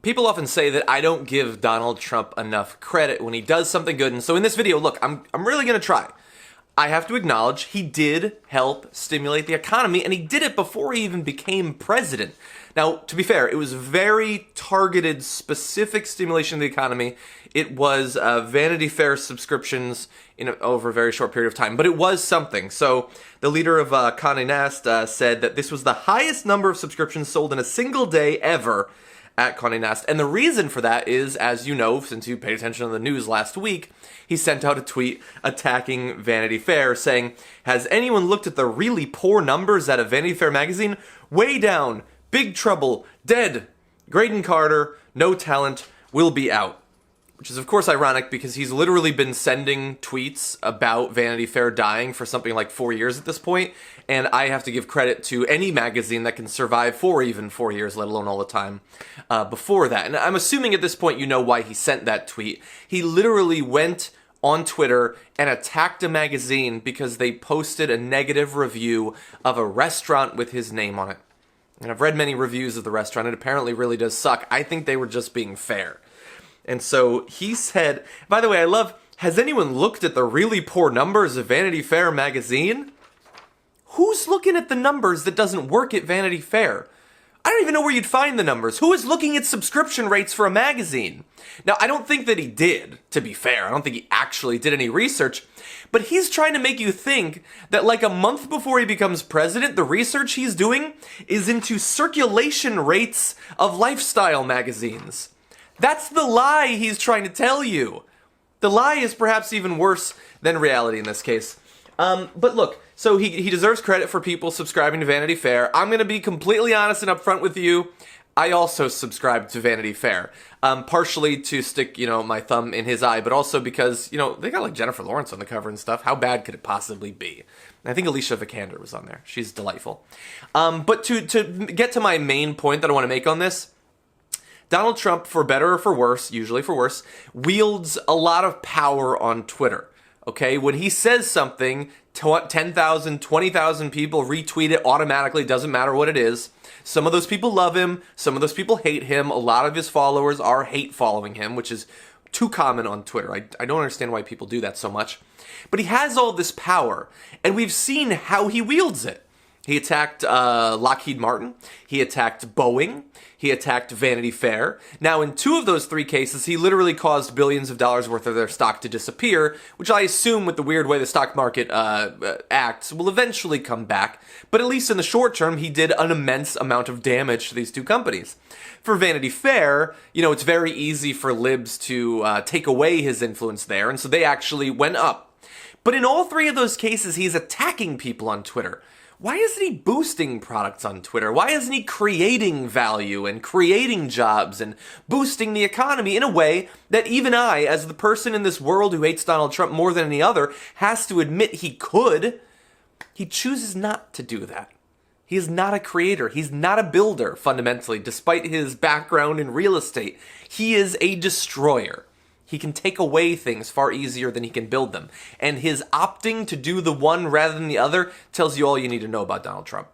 People often say that I don't give Donald Trump enough credit when he does something good, and so in this video, look, I'm really gonna try. I have to acknowledge he did help stimulate the economy, and he did it before he even became president. Now, to be fair, it was very targeted, specific stimulation of the economy. It was Vanity Fair subscriptions over a very short period of time, but it was something. So the leader of Condé Nast said that this was the highest number of subscriptions sold in a single day ever at Condé Nast. And the reason for that is, as you know, since you paid attention to the news last week, he sent out a tweet attacking Vanity Fair saying, "Has anyone looked at the really poor numbers out of Vanity Fair magazine? Way down, big trouble, dead, Graydon Carter, no talent, will be out." Which is, of course, ironic because he's literally been sending tweets about Vanity Fair dying for something like 4 years at this point, and I have to give credit to any magazine that can survive for even 4 years, let alone all the time before that. And I'm assuming at this point you know why he sent that tweet. He literally went on Twitter and attacked a magazine because they posted a negative review of a restaurant with his name on it. And I've read many reviews of the restaurant. It apparently really does suck. I think they were just being fair. And so he said, by the way, I love, has anyone looked at the really poor numbers of Vanity Fair magazine? Who's looking at the numbers that doesn't work at Vanity Fair? I don't even know where you'd find the numbers. Who is looking at subscription rates for a magazine? Now, I don't think that he did, to be fair. I don't think he actually did any research. But he's trying to make you think that like a month before he becomes president, the research he's doing is into circulation rates of lifestyle magazines. That's the lie he's trying to tell you. The lie is perhaps even worse than reality in this case. But look, so he deserves credit for people subscribing to Vanity Fair. I'm going to be completely honest and upfront with you. I also subscribe to Vanity Fair. Partially to stick, my thumb in his eye, but also because, they got like Jennifer Lawrence on the cover and stuff. How bad could it possibly be? I think Alicia Vikander was on there. She's delightful. But to get to my main point that I want to make on this, Donald Trump, for better or for worse, usually for worse, wields a lot of power on Twitter, okay? When he says something, 10,000, 20,000 people retweet it automatically, doesn't matter what it is. Some of those people love him, some of those people hate him, a lot of his followers are hate following him, which is too common on Twitter. I don't understand why people do that so much. But he has all this power, and we've seen how he wields it. He attacked Lockheed Martin, he attacked Boeing, he attacked Vanity Fair. Now, in 2 of those 3 cases, he literally caused billions of dollars worth of their stock to disappear, which I assume with the weird way the stock market acts will eventually come back. But at least in the short term, he did an immense amount of damage to these 2 companies. For Vanity Fair, it's very easy for libs to take away his influence there, and so they actually went up. But in all 3 of those cases, he's attacking people on Twitter. Why isn't he boosting products on Twitter? Why isn't he creating value and creating jobs and boosting the economy in a way that even I, as the person in this world who hates Donald Trump more than any other, has to admit he could? He chooses not to do that. He is not a creator. He's not a builder, fundamentally, despite his background in real estate. He is a destroyer. He can take away things far easier than he can build them. And his opting to do the one rather than the other tells you all you need to know about Donald Trump.